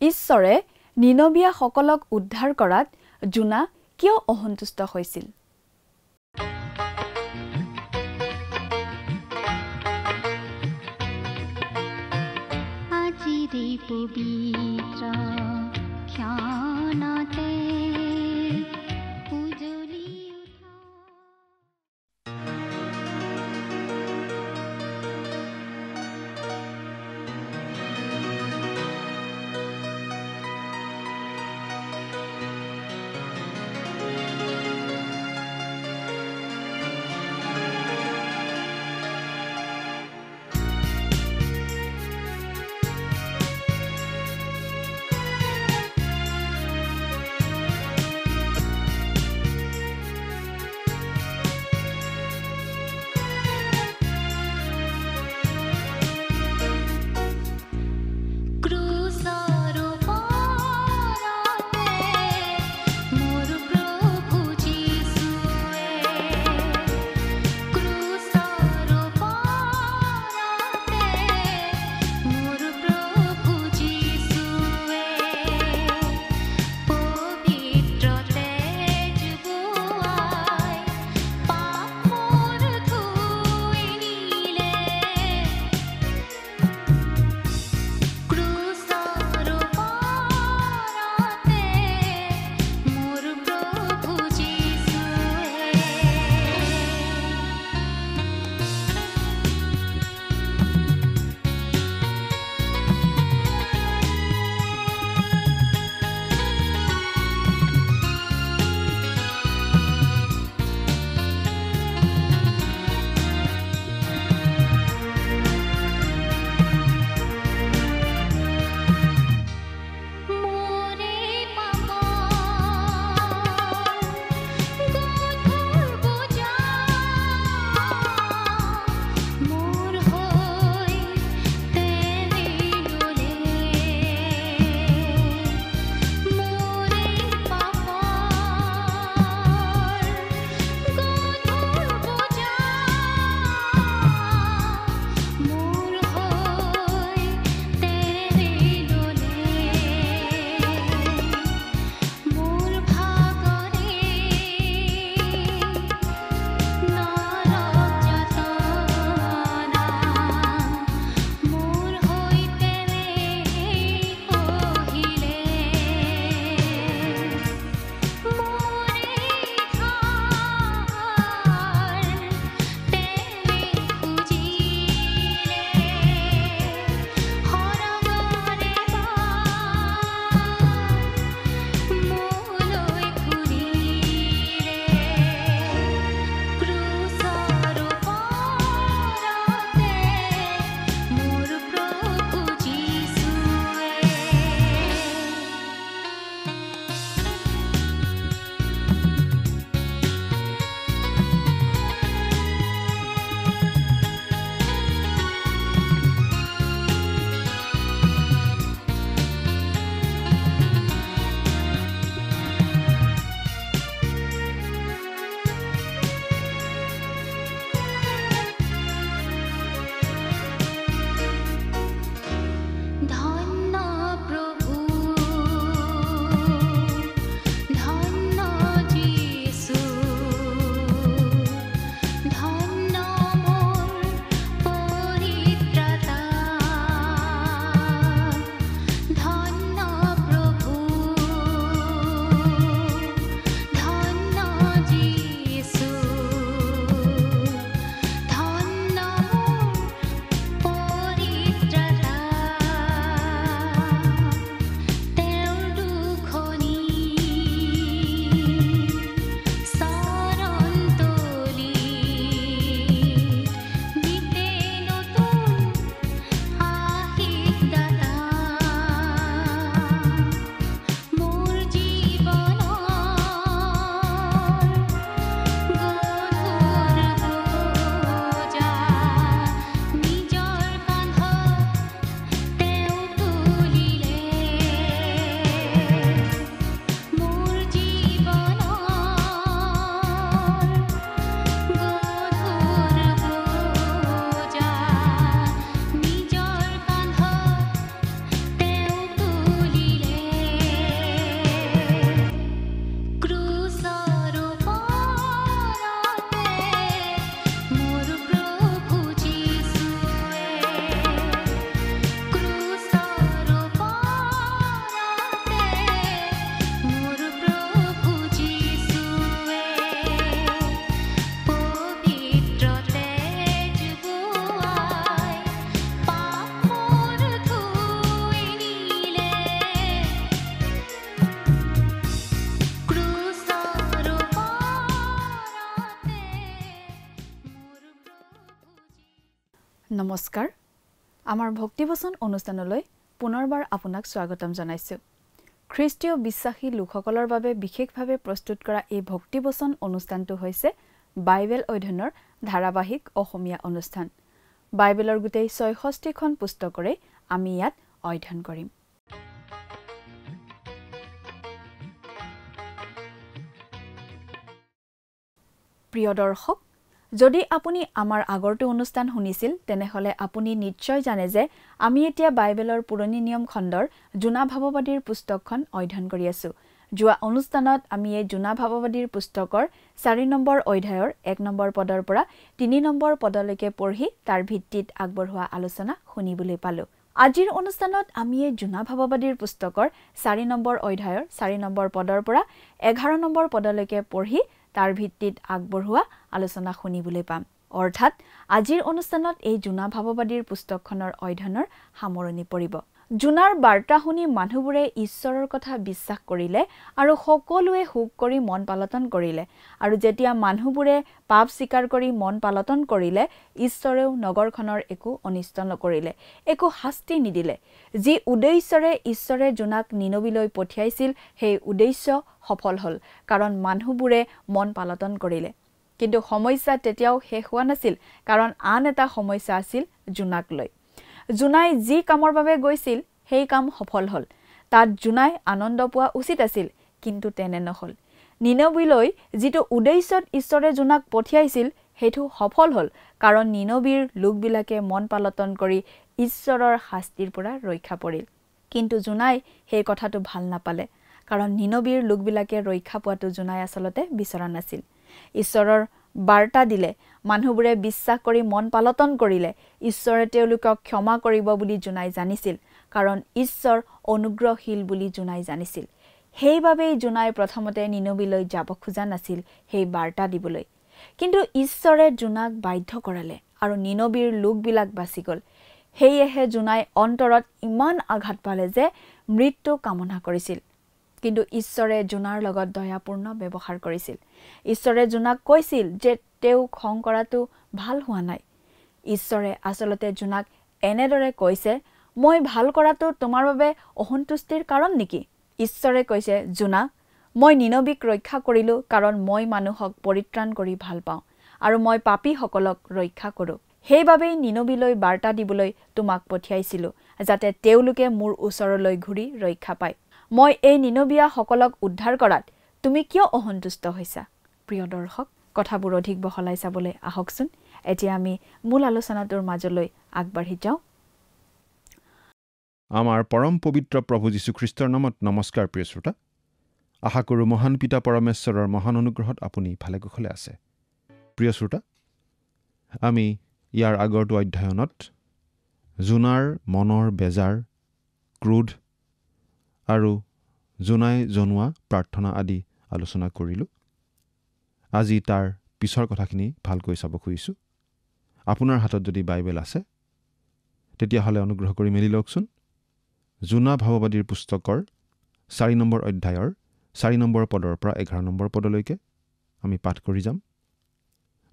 ঈশ্বৰে নিনবীয়াসকলক উদ্ধাৰ কৰাত জোনা কিয় অসন্তুষ্ট হৈছিল? আজিৰে পবিত্ৰ ক্ষণতে উজলি উঠা নমস্কাৰ আমাৰ ভক্তিবচন অনুষ্ঠানলৈ পুনৰবাৰ আপোনাক স্বাগতম জনাইছো খ্ৰীষ্টীয় বিশ্বাসী লোকসকলৰ বাবে বিশেষভাৱে প্ৰস্তুত কৰা এই ভক্তিবচন অনুষ্ঠানটো হৈছে বাইবেল অধ্যয়নৰ ধাৰাবাহিক অসমীয়া অনুষ্ঠান বাইবেলৰ গোটেই ৬৬খন পুস্তকৰে আমি ইয়াত অধ্যয়ন কৰিম প্ৰিয় দৰ্শক যদি আপুনি আমাৰ আগৰটো অনুষ্ঠান শুনিছিল তেনেহলে আপুনি নিশ্চয় জানে যে আমি এতিয়া বাইবেলৰ পুৰণি নিয়ম খণ্ডৰ জোনা ভাৱবাদীৰ পুস্তকখন অধ্যয়ন কৰি আছো যোৱা অনুষ্ঠানত আমি এই জোনা ভাৱবাদীৰ পুস্তকৰ ৪ নম্বৰ অধ্যায়ৰ ১ নম্বৰ পদৰ পৰা ৩ নম্বৰ পদলৈকে পঢ়ি তাৰ ভিত্তিত আগবঢ়োৱা আলোচনা শুনিবলৈ পালো আজিৰ অনুষ্ঠানত আমি এই জোনা ভাৱবাদীৰ পুস্তকৰ ৪ নম্বৰ অধ্যায়ৰ ৪ নম্বৰ পদৰ পৰা ১১ নম্বৰ পদলৈকে পঢ়ি তাৰ ভিত্তিত আগবঢ়োৱা আলোচনা শুনিবলৈ পাম অৰ্থাৎ আজিৰ অনুষ্ঠানত এই জোনা ভাৱবাদীৰ পুস্তকখনৰ অধ্যয়নৰ সামৰণি পৰিব জোনাৰ বাৰ্তা শুনি মানুহবোৰে ঈশ্বৰৰ কথা বিশ্বাস কৰিলে আৰু সকলোৱে হুক কৰি মন পালটন কৰিলে আৰু যেতিয়া মানুহবোৰে পাপ স্বীকাৰ কৰি মন পালটন কৰিলে ঈশ্বৰেও নগৰখনৰ একো অনিষ্ট নকৰিলে একো শাস্তি নিদিলে যি উদ্দেশ্যৰে ঈশ্বৰে জোনাক নিনবিলৈ পঠিয়াইছিল সেই উদ্দেশ্য সফল হ'ল কাৰণ মানুহবোৰে মন পালটন কৰিলে কিন্তু সমস্যা তেতিয়াও শেষ হোৱা নাছিল কাৰণ আন এটা সমস্যা আছিল জোনাক লৈ জোনাই যি কামৰ বাবে গৈছিল সেই কাম সফল হ'ল তাত জোনাই আনন্দ পোৱা উচিত আছিল কিন্তু তেনে নহল নিনবিলৈ যিটো উদ্দেশ্যত ঈশ্বৰে জোনাক পঠিয়াইছিল সেইটো সফল হ'ল কাৰণ নিনবিৰ লোকবিলাকে মন পালটন কৰি ঈশ্বৰৰ শাস্তিৰ পৰা ৰক্ষা পৰিল কিন্তু জোনাই সেই কথাটো ভাল নাপালে কাৰণ নিনবিৰ লোকবিলাকে ৰক্ষা পোৱাটো জোনাই আচলতে বিচৰা নাছিল ঈশ্বৰৰ বাৰ্তা দিলে মানুহবোৰে বিশ্বাস কৰি মন পালটন কৰিলে ঈশ্বৰে তেওঁলোকক ক্ষমা কৰিব বুলি জোনাই জানিছিল কাৰণ ঈশ্বৰ অনুগ্ৰহশীল বুলি জোনাই জানিছিল সেইবাবেই জোনাই প্ৰথমতে নিনবিলৈ যাব খোজা নাছিল সেই বাৰ্তা দিবলৈ কিন্তু ঈশ্বৰে জোনাক বাধ্য কৰালে আৰু নিনবিৰ লোকবিলাক বাচি গ'ল সেয়েহে জোনাই অন্তৰত ইমান আঘাত পালে যে মৃত্যু কামনা কৰিছিল কিন্তু ঈশ্বৰে জোনাৰ লগত দয়াপূৰ্ণ ব্যৱহাৰ কৰিছিল ঈশ্বৰে জোনাক কৈছিল যে তেওঁ খং কৰাটো ভাল হোৱা নাই ঈশ্বৰে আচলতে জোনাক এনেদৰে কৈছে মই ভাল কৰাটো তোমাৰ বাবে অসন্তুষ্টিৰ কাৰণ নেকি ঈশ্বৰে কৈছে জোনা মই নিনবিক ৰক্ষা কৰিলো কাৰণ মই মানুহক পৰিত্ৰাণ কৰি ভাল পাওঁ আৰু মই পাপীসকলক ৰক্ষা কৰোঁ সেইবাবেই নিনবিলৈ বাৰ্তা দিবলৈ তোমাক পঠিয়াইছিলো যাতে তেওঁলোকে মোৰ ওচৰলৈ ঘূৰি ৰক্ষা পায় মই এই নিনবিয়াসকলক উদ্ধাৰ কৰাত তুমি কিয় অসন্তুষ্ট হৈছা প্ৰিয় দৰ্শক কথাবোৰ অধিক বহলাই চাবলৈ আহকচোন এতিয়া আমি মূল আলোচনাটোৰ মাজলৈ আগবাঢ়ি যাওঁ আমাৰ পৰম পবিত্ৰ প্ৰভু যীশুখ্ৰীষ্টৰ নামত নমস্কাৰ প্ৰিয় শ্ৰোতা আশা কৰোঁ মহান পিতা পৰমেশ্বৰৰ মহান অনুগ্ৰহত আপুনি ভালে কুশলে আছে প্ৰিয় শ্ৰোতা আমি ইয়াৰ আগৰটো অধ্যয়নত জোনাৰ মনৰ বেজাৰ ক্ৰোধ আৰু জোনাই জনোৱা প্ৰাৰ্থনা আদি আলোচনা কৰিলোঁ আজি তাৰ পিছৰ কথাখিনি ভালকৈ চাব খুজিছোঁ আপোনাৰ হাতত যদি বাইবেল আছে তেতিয়াহ'লে অনুগ্ৰহ কৰি মেলি লওকচোন জোনা ভাৱবাদীৰ পুস্তকৰ ৪ নম্বৰ অধ্যায়ৰ ৪ নম্বৰ পদৰ পৰা ১১ নম্বৰ পদলৈকে আমি পাঠ কৰি যাম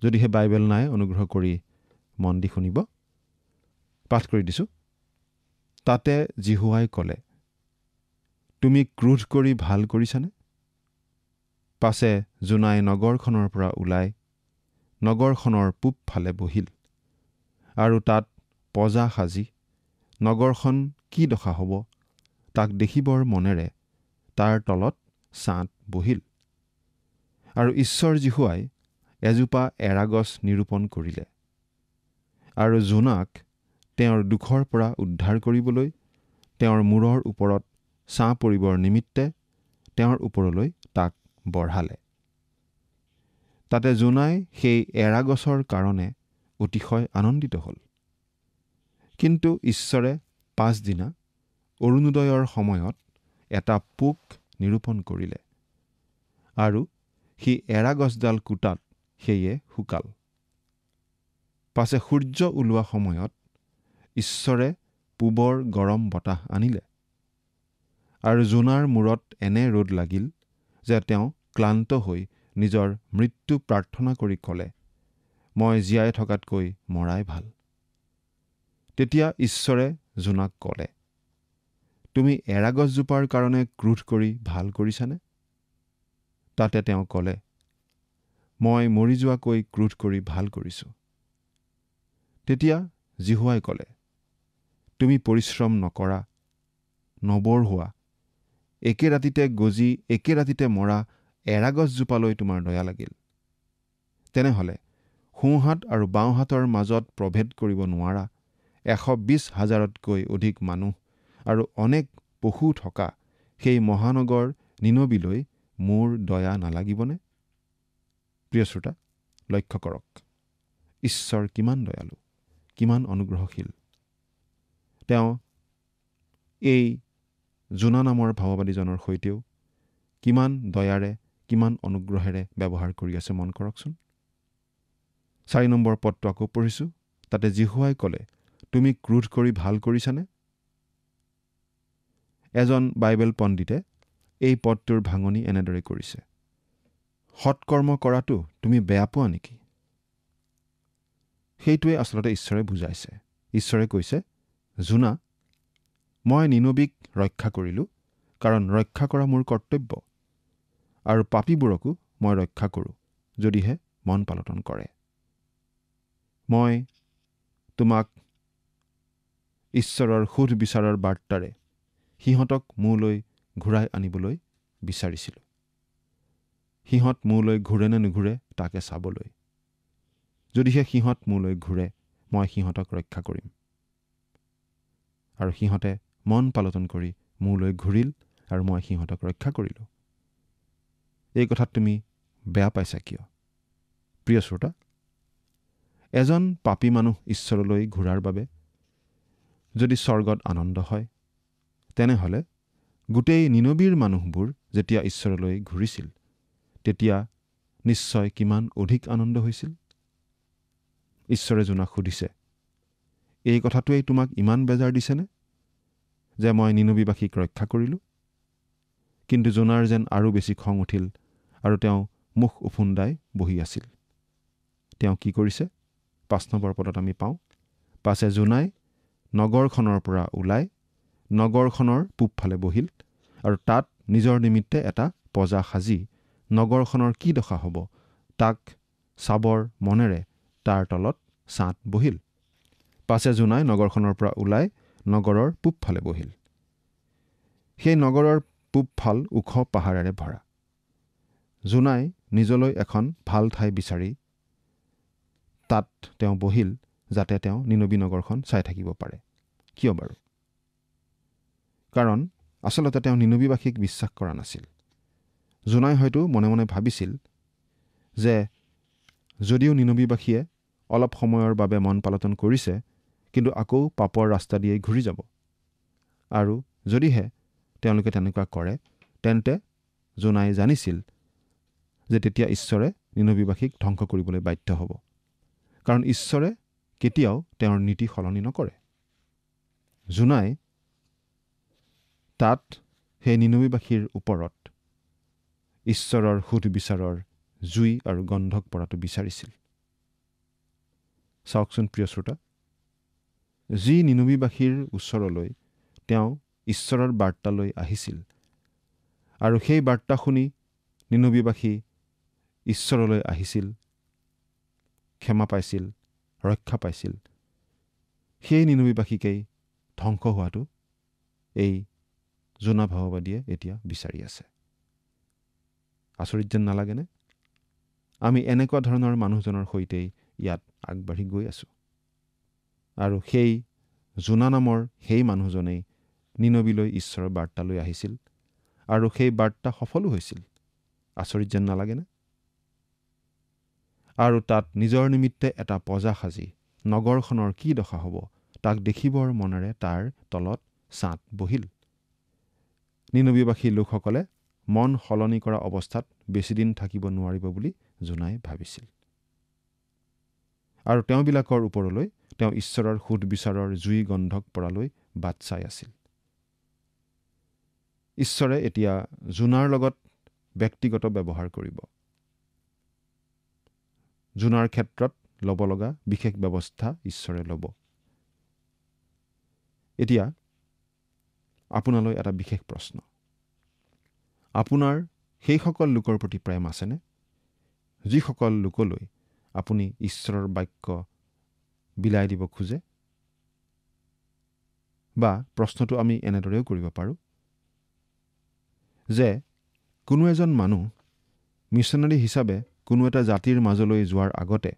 যদিহে বাইবেল নাই অনুগ্ৰহ কৰি মন দি শুনিব পাঠ কৰি দিছোঁ তাতে জিহুৱাই ক'লে তুমি ক্ৰোধ কৰি ভাল কৰিছানে পাছে জোনাই নগৰখনৰ পৰা ওলাই নগৰখনৰ পূব ফালে বহিল আৰু তাত পজা সাজি নগৰখন কি দশা হ'ব তাক দেখিবৰ মনেৰে তাৰ তলত ছাঁত বহিল আৰু ঈশ্বৰ জিহুৱাই এজোপা এৰাগছ নিৰূপণ কৰিলে আৰু জোনাক তেওঁৰ দুখৰ পৰা উদ্ধাৰ কৰিবলৈ তেওঁৰ মূৰৰ ওপৰত ছাঁ পৰিবৰ নিমিত্তে তেওঁৰ ওপৰলৈ তাক বঢ়ালে তাতে জোনাই সেই এৰাগছৰ কাৰণে অতিশয় আনন্দিত হ'ল কিন্তু ঈশ্বৰে পাছদিনা অৰুণোদয়ৰ সময়ত এটা পোক নিৰূপণ কৰিলে আৰু সি এৰাগছডাল কুটাত সেয়ে শুকাল পাছে সূৰ্য ওলোৱা সময়ত ঈশ্বৰে পূবৰ গৰম বতাহ আনিলে আৰু জোনাৰ মূৰত এনে ৰ'দ লাগিল যে তেওঁ ক্লান্ত হৈ নিজৰ মৃত্যু প্ৰাৰ্থনা কৰি ক'লে মই জীয়াই থকাতকৈ মৰাই ভাল তেতিয়া ঈশ্বৰে জোনাক ক'লে, তুমি এৰা গছজোপাৰ কাৰণে ক্ৰোধ কৰি ভাল কৰিছানে? তাতে তেওঁ ক'লে, মই মৰি যোৱাকৈ ক্ৰোধ কৰি ভাল কৰিছোঁ। তেতিয়া জিহুৱাই ক'লে, তুমি পৰিশ্ৰম নকৰা, নবঢ়োৱা, একে ৰাতিতে গজি একে ৰাতিতে মৰা এৰা গছজোপালৈ তোমাৰ দয়া লাগিল। তেনেহ'লে সোঁহাত আৰু বাওঁহাতৰ মাজত প্ৰভেদ কৰিব নোৱাৰা 120,000তকৈ অধিক মানুহ আৰু অনেক পশু থকা সেই মহানগৰ নিনবীলৈ মোৰ দয়া নালাগিবনে? প্ৰিয় শ্ৰোতা, লক্ষ্য কৰক, ঈশ্বৰ কিমান দয়ালু, কিমান অনুগ্ৰহশীল। তেওঁ এই জোনা নামৰ ভাৱবাদীজনৰ সৈতেও কিমান দয়াৰে, কিমান অনুগ্ৰহেৰে ব্যৱহাৰ কৰি আছে মন কৰকচোন। 4 নম্বৰ পদটো আকৌ পঢ়িছোঁ। তাতে জিহুৱাই ক'লে, তুমি ক্ৰোধ কৰি ভাল কৰিছানে? এজন বাইবেল পণ্ডিতে এই পদটোৰ ভাঙনি এনেদৰে কৰিছে, সৎকৰ্ম কৰাটো তুমি বেয়া পোৱা নেকি? সেইটোৱে আচলতে ঈশ্বৰে বুজাইছে। ঈশ্বৰে কৈছে, জোনা, মই নিনবীক ৰক্ষা কৰিলোঁ, কাৰণ ৰক্ষা কৰা মোৰ কৰ্তব্য, আৰু পাপীবোৰকো মই ৰক্ষা কৰোঁ, যদিহে মন পালন কৰে। মই তোমাক ঈশ্বৰৰ সুধবিচাৰৰ বাৰ্তাৰে সিহঁতক মোলৈ ঘূৰাই আনিবলৈ বিচাৰিছিলোঁ। সিহঁত মোলৈ ঘূৰে নে নুঘূৰে তাকে চাবলৈ। যদিহে সিহঁত মোলৈ ঘূৰে, মই সিহঁতক ৰক্ষা কৰিম। আৰু সিহঁতে মন পালন কৰি মোলৈ ঘূৰিল আৰু মই সিহঁতক ৰক্ষা কৰিলোঁ। এই কথাত তুমি বেয়া পাইছা কিয়? প্ৰিয় শ্ৰোতা, এজন পাপী মানুহ ঈশ্বৰলৈ ঘূৰাৰ বাবে যদি স্বৰ্গত আনন্দ হয়, তেনেহ'লে গোটেই নিনবীৰ মানুহবোৰ যেতিয়া ঈশ্বৰলৈ ঘূৰিছিল, তেতিয়া নিশ্চয় কিমান অধিক আনন্দ হৈছিল। ঈশ্বৰে জোনাক সুধিছে, এই কথাটোৱেই তোমাক ইমান বেজাৰ দিছেনে যে মই নিনবীবাসীক ৰক্ষা কৰিলোঁ? কিন্তু জোনাৰ যেন আৰু বেছি খং উঠিল আৰু তেওঁ মুখ উফুন্দাই বহি আছিল। তেওঁ কি কৰিছে? 5 নম্বৰ পদত আমি পাওঁ, পাছে জোনাই নগৰখনৰ পৰা ওলাই নগৰখনৰ পূবফালে বহিল আৰু তাত নিজৰ নিমিত্তে এটা পজা সাজি নগৰখনৰ কি দশা হ'ব তাক চাবৰ মনেৰে তাৰ তলত ছাঁত বহিল। পাছে জোনাই নগৰখনৰ পৰা ওলাই নগৰৰ পূবফালে বহিল। সেই নগৰৰ পূবফাল ওখ পাহাৰেৰে ভৰা। জোনাই নিজলৈ এখন ভাল ঠাই বিচাৰি তাত তেওঁ বহিল, যাতে তেওঁ নিনবী নগৰখন চাই থাকিব পাৰে। কিয় বাৰু? কাৰণ আচলতে তেওঁ নিনবীবাসীক বিশ্বাস কৰা নাছিল। জোনাই হয়তো মনে মনে ভাবিছিল যে যদিও নিনবীবাসীয়ে অলপ সময়ৰ বাবে মন পালন কৰিছে, কিন্তু আকৌ পাপৰ ৰাস্তা দিয়েই ঘূৰি যাব। আৰু যদিহে তেওঁলোকে তেনেকুৱা কৰে, তেন্তে জোনাই জানিছিল যে তেতিয়া ঈশ্বৰে নিনবীবাসীক ধ্বংস কৰিবলৈ বাধ্য হ'ব। কাৰণ ঈশ্বৰে কেতিয়াও তেওঁৰ নীতি সলনি নকৰে। জোনাই তাত সেই নিনবীবাসীৰ ওপৰত ঈশ্বৰৰ সুধবিচাৰৰ জুই আৰু গন্ধক পৰাটো বিচাৰিছিল। চাওকচোন প্ৰিয় শ্ৰোতা, যি নিনবীবাসীৰ ওচৰলৈ তেওঁ ঈশ্বৰৰ বাৰ্তা লৈ আহিছিল আৰু সেই বাৰ্তা শুনি নিনবীবাসী ঈশ্বৰলৈ আহিছিল, ক্ষমা পাইছিল, ৰক্ষা পাইছিল, সেই নিনবীবাসীকেই ধ্বংস হোৱাটো এই জোনা ভাৱবাদীয়ে এতিয়া বিচাৰি আছে। আচৰিত যেন নালাগেনে? আমি এনেকুৱা ধৰণৰ মানুহজনৰ সৈতেই ইয়াত আগবাঢ়ি গৈ আছোঁ। আৰু সেই জোনা নামৰ সেই মানুহজনেই নিনবীলৈ ঈশ্বৰৰ বাৰ্তা লৈ আহিছিল আৰু সেই বাৰ্তা সফলো হৈছিল। আচৰিত যেন নালাগেনে? আৰু তাত নিজৰ নিমিত্তে এটা পজা সাজি নগৰখনৰ কি দশা হ'ব তাক দেখিবৰ মনেৰে তাৰ তলত ছাঁত বহিল। নিনবীবাসী লোকসকলে মন সলনি কৰা অৱস্থাত বেছিদিন থাকিব নোৱাৰিব বুলি জোনাই ভাবিছিল। আৰু তেওঁবিলাকৰ ওপৰলৈ তেওঁ ঈশ্বৰৰ সুধবিচাৰৰ জুই গন্ধক পৰালৈ বাট চাই আছিল। ঈশ্বৰে এতিয়া জোনাৰ লগত ব্যক্তিগত ব্যৱহাৰ কৰিব। জোনাৰ ক্ষেত্ৰত ল'ব লগা বিশেষ ব্যৱস্থা ঈশ্বৰে ল'ব। এতিয়া আপোনালৈ এটা বিশেষ প্ৰশ্ন, আপোনাৰ সেইসকল লোকৰ প্ৰতি প্ৰেম আছেনে যিসকল লোকলৈ আপুনি ঈশ্বৰৰ বাক্য বিলাই দিব খোজে? বা প্ৰশ্নটো আমি এনেদৰেও কৰিব পাৰোঁ যে কোনো এজন মানুহ মিছনেৰী হিচাপে কোনো এটা জাতিৰ মাজলৈ যোৱাৰ আগতে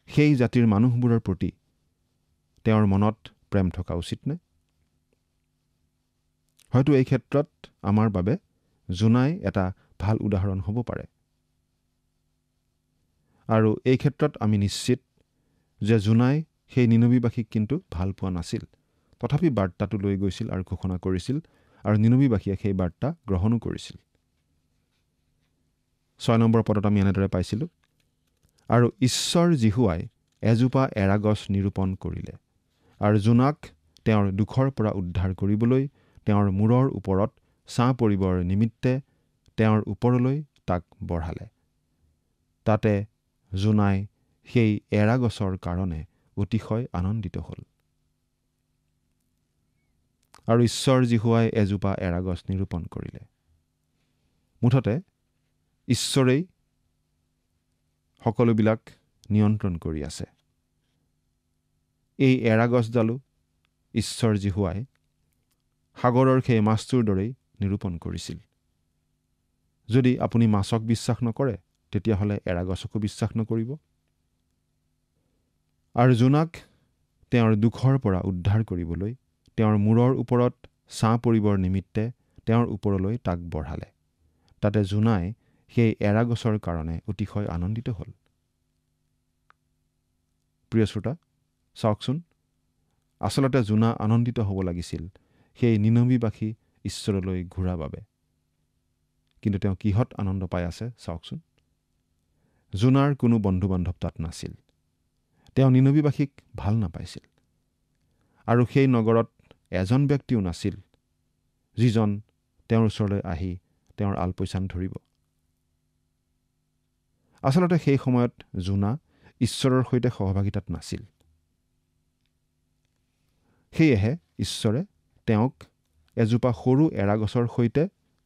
সেই জাতিৰ মানুহবোৰৰ প্ৰতি তেওঁৰ মনত প্ৰেম থকা উচিত নে? হয়তো এই ক্ষেত্ৰত আমাৰ বাবে জোনাই এটা ভাল উদাহৰণ হ'ব পাৰে। আৰু এই ক্ষেত্ৰত আমি নিশ্চিত যে জোনাই সেই নিনবীবাসীক কিন্তু ভাল পোৱা নাছিল। তথাপি বাৰ্তাটো লৈ গৈছিল আৰু ঘোষণা কৰিছিল, আৰু নিনবীবাসীয়ে সেই বাৰ্তা গ্ৰহণো কৰিছিল। 6 নম্বৰ পদত আমি এনেদৰে পাইছিলোঁ, আৰু ঈশ্বৰ জিহুৱাই এজোপা এৰা গছ নিৰূপণ কৰিলে, আৰু জোনাক তেওঁৰ দুখৰ পৰা উদ্ধাৰ কৰিবলৈ তেওঁৰ মূৰৰ ওপৰত ছাঁ পৰিবৰ নিমিত্তে তেওঁৰ ওপৰলৈ তাক বঢ়ালে। তাতে জোনাই সেই এৰা গছৰ কাৰণে অতিশয় আনন্দিত হ'ল। আৰু ঈশ্বৰ জিহুৱাই এজোপা এৰা গছ নিৰূপণ কৰিলে। মুঠতে ঈশ্বৰেই সকলোবিলাক নিয়ন্ত্ৰণ কৰি আছে। এই এৰা গছডালো ঈশ্বৰ জিহুৱাই সাগৰৰ সেই মাছটোৰ দৰেই নিৰূপণ কৰিছিল। যদি আপুনি মাছক বিশ্বাস নকৰে, তেতিয়াহ'লে এৰা গছকো বিশ্বাস নকৰিব। আৰু জোনাক তেওঁৰ দুখৰ পৰা উদ্ধাৰ কৰিবলৈ তেওঁৰ মূৰৰ ওপৰত ছাঁ পৰিবৰ নিমিত্তে তেওঁৰ ওপৰলৈ তাক বঢ়ালে। তাতে জোনাই সেই এৰা গছৰ কাৰণে অতিশয় আনন্দিত হ'ল। প্ৰিয় শ্ৰোতা, চাওকচোন, আচলতে জোনা আনন্দিত হ'ব লাগিছিল সেই নিনবীবাসী ঈশ্বৰলৈ ঘূৰাৰ বাবে। কিন্তু তেওঁ কিহত আনন্দ পাই আছে চাওকচোন। জোনাৰ কোনো বন্ধু বান্ধৱ তাত নাছিল। তেওঁ নিনবীবাসীক ভাল নাপাইছিল। আৰু সেই নগৰত এজন ব্যক্তিও নাছিল যিজন তেওঁৰ ওচৰলৈ আহি তেওঁৰ আলপৈচান ধৰিব। আচলতে সেই সময়ত জোনা ঈশ্বৰৰ সৈতে সহভাগিতাত নাছিল। সেয়েহে ঈশ্বৰে তেওঁক এজোপা সৰু এৰা গছৰ সৈতে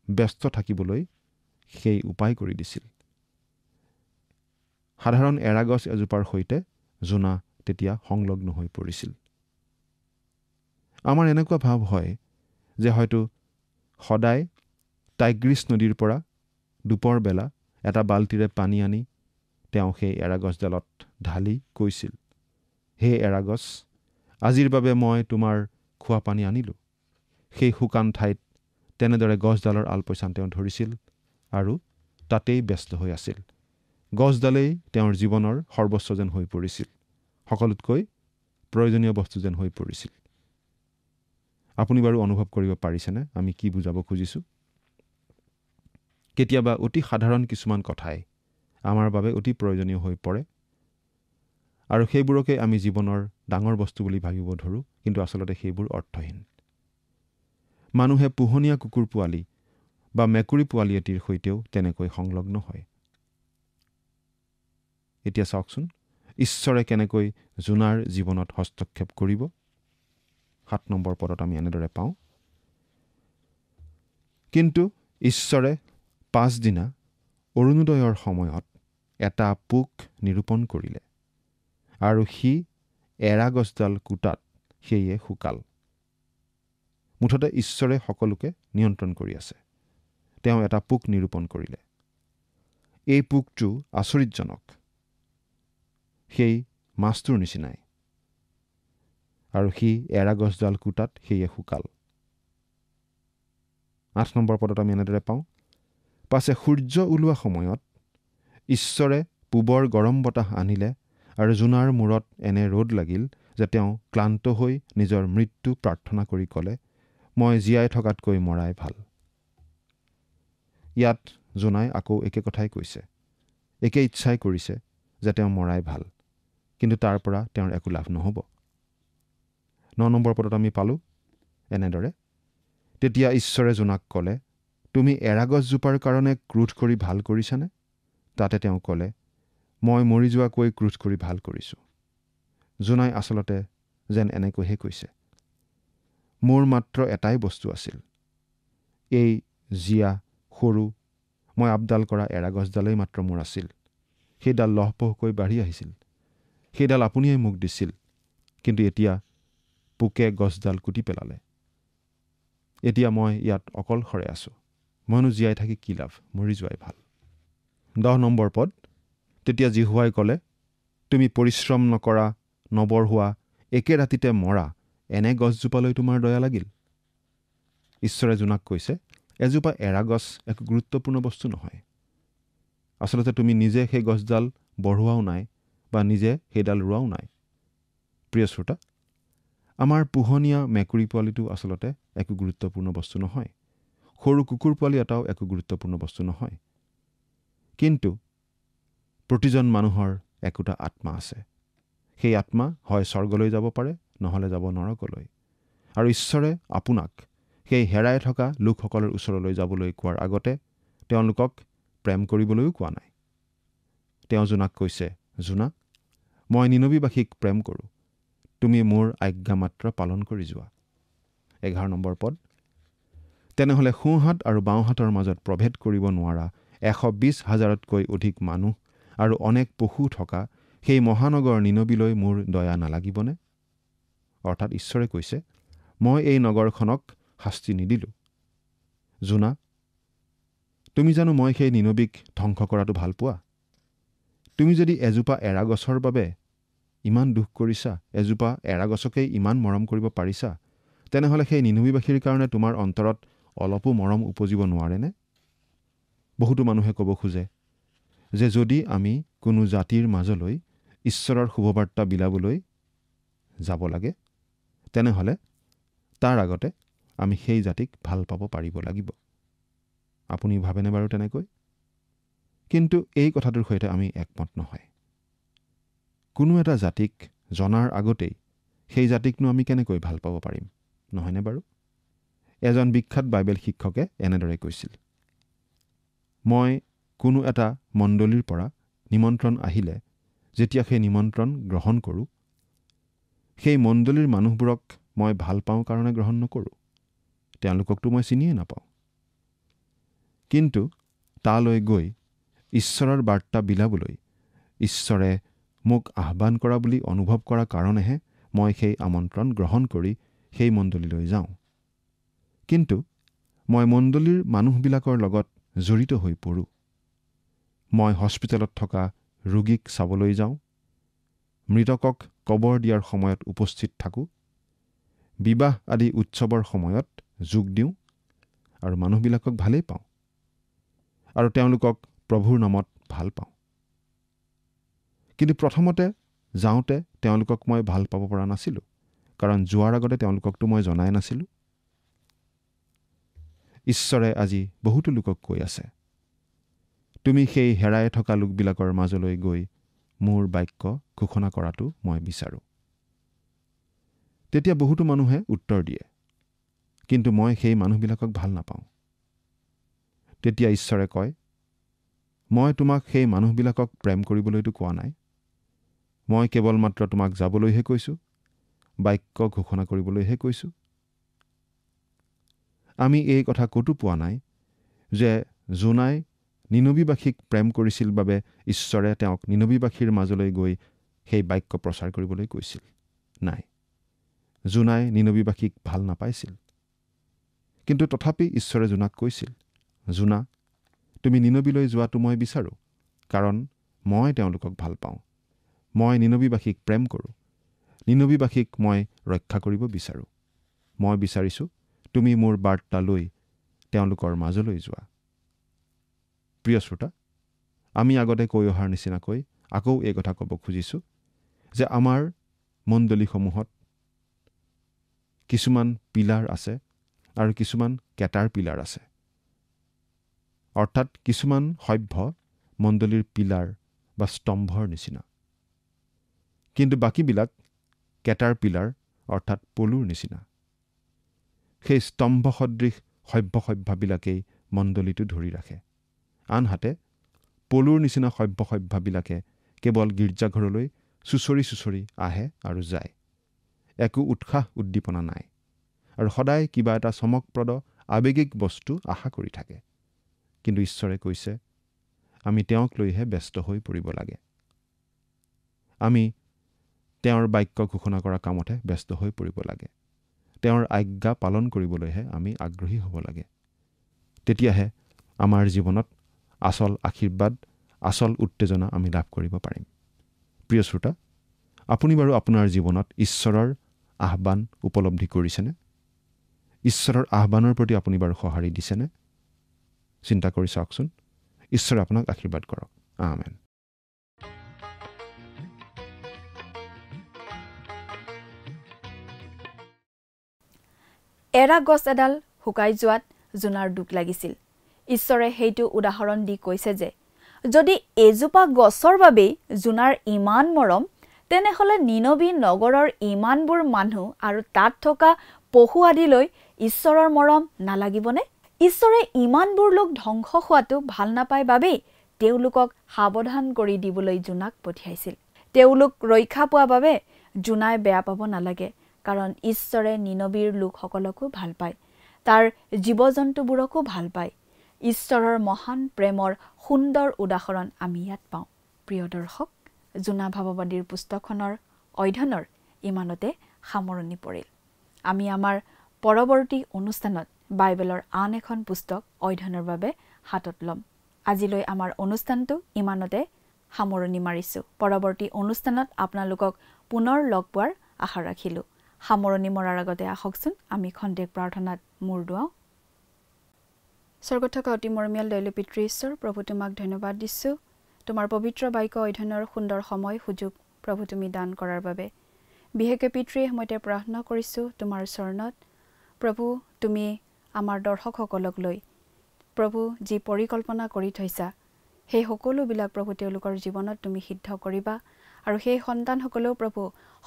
ব্যস্ত থাকিবলৈ সেই উপায় কৰি দিছিল। সাধাৰণ এৰা গছ এজোপাৰ সৈতে জোনা তেতিয়া সংলগ্ন হৈ পৰিছিল। আমাৰ এনেকুৱা ভাৱ হয় যে হয়তো সদায় টাইগ্ৰীছ নদীৰ পৰা দুপৰ বেলা এটা বাল্টিৰে পানী আনি তেওঁ সেই এৰা গছডালত ঢালি কৈছিল, হে এৰা গছ, আজিৰ বাবে মই তোমাৰ খোৱা পানী আনিলোঁ। সেই শুকান ঠাইত তেনেদৰে গছডালৰ আলপৈচান তেওঁ ধৰিছিল আৰু তাতেই ব্যস্ত হৈ আছিল। গছডালেই তেওঁৰ জীৱনৰ সৰ্বস্ব যেন হৈ পৰিছিল, সকলোতকৈ প্ৰয়োজনীয় বস্তু যেন হৈ পৰিছিল। আপুনি বাৰু অনুভৱ কৰিব পাৰিছেনে আমি কি বুজাব খুজিছোঁ? কেতিয়াবা অতি সাধাৰণ কিছুমান কথাই আমাৰ বাবে অতি প্ৰয়োজনীয় হৈ পৰে, আৰু সেইবোৰকে আমি জীৱনৰ ডাঙৰ বস্তু বুলি ভাবিব ধৰোঁ, কিন্তু আচলতে সেইবোৰ অৰ্থহীন। মানুহে পোহনীয়া কুকুৰ পোৱালি বা মেকুৰী পোৱালি এটিৰ সৈতেও তেনেকৈ সংলগ্ন হয়। এতিয়া চাওকচোন, ঈশ্বৰে কেনেকৈ জোনাৰ জীৱনত হস্তক্ষেপ কৰিব। 7 নম্বৰ পদত আমি এনেদৰে পাওঁ, কিন্তু ঈশ্বৰে 5 দিনা অৰুণোদয়ৰ সময়ত এটা পোক নিৰূপণ কৰিলে, আৰু সি এৰা গছডাল কুটাত সেয়ে শুকাল। মুঠতে ঈশ্বৰে সকলোকে নিয়ন্ত্ৰণ কৰি আছে। তেওঁ এটা পোক নিৰূপণ কৰিলে। এই পোকটো আচৰিতজনক, সেই মাছটোৰ নিচিনাই, আৰু সি এৰা গছডাল কুটাত সেয়ে শুকাল। 8 নম্বৰ পদত আমি এনেদৰে পাওঁ, পাছে সূৰ্য ওলোৱা সময়ত ঈশ্বৰে পূবৰ গৰম বতাহ আনিলে, আৰু জোনাৰ মূৰত এনে ৰ'দ লাগিল যে তেওঁ ক্লান্ত হৈ নিজৰ মৃত্যু প্ৰাৰ্থনা কৰি ক'লে, মই জীয়াই থকাতকৈ মৰাই ভাল। ইয়াত জোনাই আকৌ একে কথাই কৈছে, একে ইচ্ছাই কৰিছে যে তেওঁ মৰাই ভাল, কিন্তু তাৰ পৰা তেওঁৰ একো লাভ নহ'ব। 9 নম্বৰ পদত আমি পালোঁ এনেদৰে, তেতিয়া ঈশ্বৰে জোনাক ক'লে, তুমি এৰা গছজোপাৰ কাৰণে ক্ৰোধ কৰি ভাল কৰিছানে? তাতে তেওঁ ক'লে, মই মৰি যোৱাকৈ ক্ৰোধ কৰি ভাল কৰিছোঁ। জোনাই আচলতে যেন এনেকৈহে কৈছে, মোৰ মাত্ৰ এটাই বস্তু আছিল, এই জীয়া সৰু মই আপডাল কৰা এৰাগছডালেই মাত্ৰ মোৰ আছিল। সেইডাল লহপহকৈ বাঢ়ি আহিছিল, সেইডাল আপুনিয়ে মোক দিছিল, কিন্তু এতিয়া পোকে গছডাল কুটি পেলালে। এতিয়া মই ইয়াত অকলশৰে আছোঁ, মইনো জীয়াই থাকি কি লাভ, মৰি যোৱাই ভাল। 10 নম্বৰ পদ। তেতিয়া জিহুৱাই ক'লে, তুমি পৰিশ্ৰম নকৰা, নবঢ়োৱা, একে ৰাতিতে মৰা এনে গছজোপালৈ তোমাৰ দয়া লাগিল। ঈশ্বৰে জোনাক কৈছে, এজোপা এৰাগছ একো গুৰুত্বপূৰ্ণ বস্তু নহয়। আচলতে তুমি নিজে সেই গছডাল বঢ়োৱাও নাই বা নিজে সেইডাল ৰোৱাও নাই। প্ৰিয় শ্ৰোতা, আমাৰ পোহনীয়া মেকুৰী পোৱালিটো আচলতে একো গুৰুত্বপূৰ্ণ বস্তু নহয়। সৰু কুকুৰ পোৱালি এটাও একো গুৰুত্বপূৰ্ণ বস্তু নহয়। কিন্তু প্ৰতিজন মানুহৰ একোটা আত্মা আছে। সেই আত্মা হয় স্বৰ্গলৈ যাব পাৰে, নহ'লে যাব নৰকলৈ। আৰু ঈশ্বৰে আপোনাক সেই হেৰাই থকা লোকসকলৰ ওচৰলৈ যাবলৈ কোৱাৰ আগতে তেওঁলোকক প্ৰেম কৰিবলৈও কোৱা নাই। তেওঁ জোনাক কৈছে, জোনা, মই নিনবীবাসীক প্ৰেম কৰোঁ, তুমি মোৰ আজ্ঞা মাত্ৰ পালন কৰি যোৱা। 11 নম্বৰ পদ। তেনেহ'লে সোঁহাত আৰু বাওঁহাতৰ মাজত প্ৰভেদ কৰিব নোৱাৰা 120,000তকৈ অধিক মানুহ আৰু অনেক পশু থকা সেই মহানগৰ নিনবীলৈ মোৰ দয়া নালাগিবনে? অৰ্থাৎ ঈশ্বৰে কৈছে, মই এই নগৰখনক শাস্তি নিদিলোঁ। জোনা, তুমি জানো মই সেই নিনবীক ধ্বংস কৰাটো ভাল পোৱা? তুমি যদি এজোপা এৰাগছৰ বাবে ইমান দুখ কৰিছা, এজোপা এৰাগছকেই ইমান মৰম কৰিব পাৰিছা, তেনেহ'লে সেই নিনবীবাসীৰ কাৰণে তোমাৰ অন্তৰত অলপো মৰম উপজিব নোৱাৰেনে? বহুতো মানুহে ক'ব খোজে যে যদি আমি কোনো জাতিৰ মাজলৈ ঈশ্বৰৰ শুভবাৰ্তা বিলাবলৈ যাব লাগে, তেনেহ'লে তাৰ আগতে আমি সেই জাতিক ভাল পাব পাৰিব লাগিব। আপুনি ভাবেনে বাৰু তেনেকৈ? কিন্তু এই কথাটোৰ সৈতে আমি একমত নহয়। কোনো এটা জাতিক জনাৰ আগতেই সেই জাতিকনো আমি কেনেকৈ ভাল পাব পাৰিম, নহয়নে বাৰু? এজন বিখ্যাত বাইবেল শিক্ষকে এনেদৰে কৈছিল, মই কোনো এটা মণ্ডলীৰ পৰা নিমন্ত্ৰণ আহিলে যেতিয়া সেই নিমন্ত্ৰণ গ্ৰহণ কৰোঁ, সেই মণ্ডলীৰ মানুহবোৰক মই ভাল পাওঁ কাৰণে গ্ৰহণ নকৰোঁ। তেওঁলোককতো মই চিনিয়ে নাপাওঁ। কিন্তু তালৈ গৈ ঈশ্বৰৰ বাৰ্তা বিলাবলৈ ঈশ্বৰে মোক আহ্বান কৰা বুলি অনুভৱ কৰা কাৰণেহে মই সেই আমন্ত্ৰণ গ্ৰহণ কৰি সেই মণ্ডলীলৈ যাওঁ। কিন্তু মই মণ্ডলীৰ মানুহবিলাকৰ লগত জড়িত হৈ পৰোঁ। মই হস্পিটেলত থকা ৰোগীক চাবলৈ যাওঁ, মৃতকক কবৰ দিয়াৰ সময়ত উপস্থিত থাকোঁ, বিবাহ আদি উৎসৱৰ সময়ত যোগ দিওঁ আৰু মানুহবিলাকক ভালেই পাওঁ আৰু তেওঁলোকক প্ৰভুৰ নামত ভাল পাওঁ। কিন্তু প্ৰথমতে যাওঁতে তেওঁলোকক মই ভাল পাব পৰা নাছিলোঁ, কাৰণ যোৱাৰ আগতে তেওঁলোককতো মই জনাই নাছিলোঁ। ঈশ্বৰে আজি বহুতো লোকক কৈ আছে, তুমি সেই হেৰাই থকা লোকবিলাকৰ মাজলৈ গৈ মোৰ বাক্য ঘোষণা কৰাটো মই বিচাৰোঁ। তেতিয়া বহুতো মানুহে উত্তৰ দিয়ে, কিন্তু মই সেই মানুহবিলাকক ভাল নাপাওঁ। তেতিয়া ঈশ্বৰে কয়, মই তোমাক সেই মানুহবিলাকক প্ৰেম কৰিবলৈতো কোৱা নাই, মই কেৱল মাত্ৰ তোমাক যাবলৈহে কৈছোঁ, বাক্য ঘোষণা কৰিবলৈহে কৈছোঁ। আমি এই কথা ক'তো পোৱা নাই যে জোনাই নিনবীবাসীক প্ৰেম কৰিছিল বাবে ঈশ্বৰে তেওঁক নিনবীবাসীৰ মাজলৈ গৈ সেই বাক্য প্ৰচাৰ কৰিবলৈ কৈছিল। নাই, জোনাই নিনবীবাসীক ভাল নাপাইছিল। কিন্তু তথাপি ঈশ্বৰে জোনাক কৈছিল, জোনা, তুমি নিনবীলৈ যোৱাটো মই বিচাৰোঁ, কাৰণ মই তেওঁলোকক ভাল পাওঁ। মই নিনবীবাসীক প্ৰেম কৰোঁ। নিনবীবাসীক মই ৰক্ষা কৰিব বিচাৰোঁ। মই বিচাৰিছোঁ তুমি মোৰ বাৰ্তা লৈ তেওঁলোকৰ মাজলৈ যোৱা। প্ৰিয় শ্ৰোতা, আমি আগতে কৈ অহাৰ নিচিনাকৈ আকৌ এই কথা ক'ব খুজিছোঁ যে আমাৰ মণ্ডলীসমূহত কিছুমান পিলাৰ আছে আৰু কিছুমান কেটাৰ পিলাৰ আছে। অৰ্থাৎ কিছুমান সভ্য মণ্ডলীৰ পিলাৰ বা স্তম্ভৰ নিচিনা, কিন্তু বাকীবিলাক কেটাৰ পিলাৰ অৰ্থাৎ পলুৰ নিচিনা। সেই স্তম্ভ সদৃশ সভ্যবিলাকেই মণ্ডলীটো ধৰি ৰাখে। আনহাতে পলুৰ নিচিনা সভ্যবিলাকে কেৱল গীৰ্জাঘৰলৈ চুচৰি চুচৰি আহে আৰু যায়। একো উৎসাহ উদ্দীপনা নাই। আৰু সদায় কিবা এটা চমকপ্ৰদ আৱেগিক বস্তু আশা কৰি থাকে। কিন্তু ঈশ্বৰে কৈছে আমি তেওঁক লৈহে ব্যস্ত হৈ পৰিব লাগে। আমি তেওঁৰ বাক্য ঘোষণা কৰা কামতহে ব্যস্ত হৈ পৰিব লাগে। তেওঁৰ আজ্ঞা পালন কৰিবলৈহে আমি আগ্ৰহী হ'ব লাগে। তেতিয়াহে আমাৰ জীৱনত আচল আশীৰ্বাদ, আচল উত্তেজনা আমি লাভ কৰিব পাৰিম। প্ৰিয় শ্ৰোতা, আপুনি বাৰু আপোনাৰ জীৱনত ঈশ্বৰৰ আহ্বান উপলব্ধি কৰিছেনে? ঈশ্বৰৰ আহ্বানৰ প্ৰতি আপুনি বাৰু সঁহাৰি দিছেনে? চিন্তা কৰি চাওকচোন। ঈশ্বৰে আপোনাক আশীৰ্বাদ কৰক। আমেন। এৰা গছ এডাল শুকাই যোৱাত জোনাৰ দুখ লাগিছিল। ঈশ্বৰে সেইটো উদাহৰণ দি কৈছে যে যদি এজোপা গছৰ বাবেই জোনাৰ ইমান মৰম, তেনেহ'লে নিনবী নগৰৰ ইমানবোৰ মানুহ আৰু তাত থকা পশু আদিলৈ ঈশ্বৰৰ মৰম নালাগিবনে? ঈশ্বৰে ইমানবোৰ লোক ধ্বংস হোৱাটো ভাল নাপায় বাবেই তেওঁলোকক সাৱধান কৰি দিবলৈ জোনাক পঠিয়াইছিল। তেওঁলোক ৰক্ষা পোৱা বাবে জোনাই বেয়া পাব নালাগে, কাৰণ ঈশ্বৰে নিনবীৰ লোকসকলকো ভাল পায়, তাৰ জীৱ জন্তুবোৰকো ভাল পায়। ঈশ্বৰৰ মহান প্ৰেমৰ সুন্দৰ উদাহৰণ আমি ইয়াত পাওঁ। প্ৰিয় দৰ্শক, জোনা ভাৱবাদীৰ পুস্তকখনৰ অধ্যয়নৰ ইমানতে সামৰণি পৰিল। আমি আমাৰ পৰৱৰ্তী অনুষ্ঠানত বাইবেলৰ আন এখন পুস্তক অধ্যয়নৰ বাবে হাতত ল'ম। আজিলৈ আমাৰ অনুষ্ঠানটো ইমানতে সামৰণি মাৰিছোঁ। পৰৱৰ্তী অনুষ্ঠানত আপোনালোকক পুনৰ লগ পোৱাৰ আশা ৰাখিলোঁ। সামৰণি মৰাৰ আগতে আহকচোন আমি খন্তেক প্ৰাৰ্থনাত মূৰ দুৱাওঁ। স্বৰ্গত থকা অতি মৰমীয়াল দয়ালু পিতৃ ঈশ্বৰ, প্ৰভু তোমাক ধন্যবাদ দিছোঁ তোমাৰ পবিত্ৰ বাক্য অধ্যয়নৰ সুন্দৰ সময় সুযোগ প্ৰভু তুমি দান কৰাৰ বাবে। বিশেষকৈ পিতৃয়ে সময়তে প্ৰাৰ্থনা কৰিছোঁ তোমাৰ চৰণত। প্ৰভু তুমি আমাৰ দৰ্শকসকলক লৈ প্ৰভু যি পৰিকল্পনা কৰি থৈছা সেই সকলোবিলাক প্ৰভু তেওঁলোকৰ জীৱনত তুমি সিদ্ধ কৰিবা, আৰু সেই সন্তানসকলেও প্ৰভু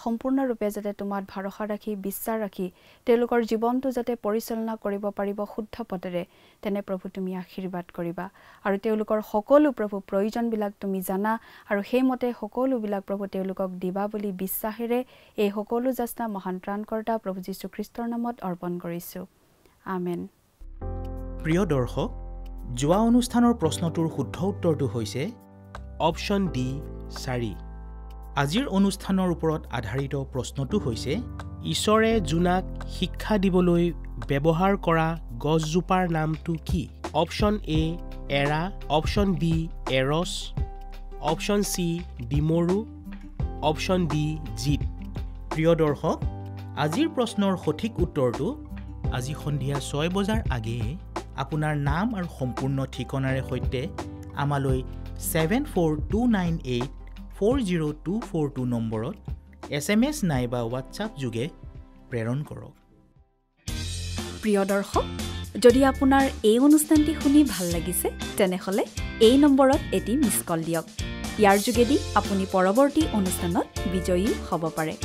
সম্পূৰ্ণৰূপে যাতে তোমাত ভৰসা ৰাখি বিশ্বাস ৰাখি তেওঁলোকৰ জীৱনটো যাতে পৰিচালনা কৰিব পাৰিব শুদ্ধ পথেৰে, তেনে প্ৰভু তুমি আশীৰ্বাদ কৰিবা। আৰু তেওঁলোকৰ সকলো প্ৰভু প্ৰয়োজনবিলাক তুমি জানা, আৰু সেইমতে সকলোবিলাক প্ৰভু তেওঁলোকক দিবা বুলি বিশ্বাসেৰে এই সকলো যাচনা মহান ত্ৰাণকৰ্তা প্ৰভু যীশুখ্ৰীষ্টৰ নামত অৰ্পণ কৰিছোঁ। আমেন। প্ৰিয় দৰ্শক, যোৱা অনুষ্ঠানৰ প্ৰশ্নটোৰ শুদ্ধ উত্তৰটো হৈছে অপশ্যন ডি 4। আজিৰ অনুষ্ঠানৰ ওপৰত আধাৰিত প্ৰশ্নটো হৈছে ঈশ্বৰে জোনাক শিক্ষা দিবলৈ ব্যৱহাৰ কৰা গছজোপাৰ নামটো কি? অপশ্যন এ এৰা, অপশ্যন বি এৰছ, অপশ্যন চি ডিমৰু, অপশ্যন ডি জিত। প্ৰিয় দৰ্শক, আজিৰ প্ৰশ্নৰ সঠিক উত্তৰটো আজি সন্ধিয়া 6 বজাৰ আগেয়ে আপোনাৰ নাম আৰু সম্পূৰ্ণ ঠিকনাৰে সৈতে আমালৈ 7429840242 নম্বৰত SMS নাইবা হোৱাটছআপ যোগে প্ৰেৰণ কৰক। প্ৰিয় দৰ্শক, যদি আপোনাৰ এই অনুষ্ঠানটি শুনি ভাল লাগিছে তেনেহ'লে এই নম্বৰত এটি মিছ কল দিয়ক। ইয়াৰ যোগেদি আপুনি পৰৱৰ্তী অনুষ্ঠানত বিজয়ী হ'ব পাৰে।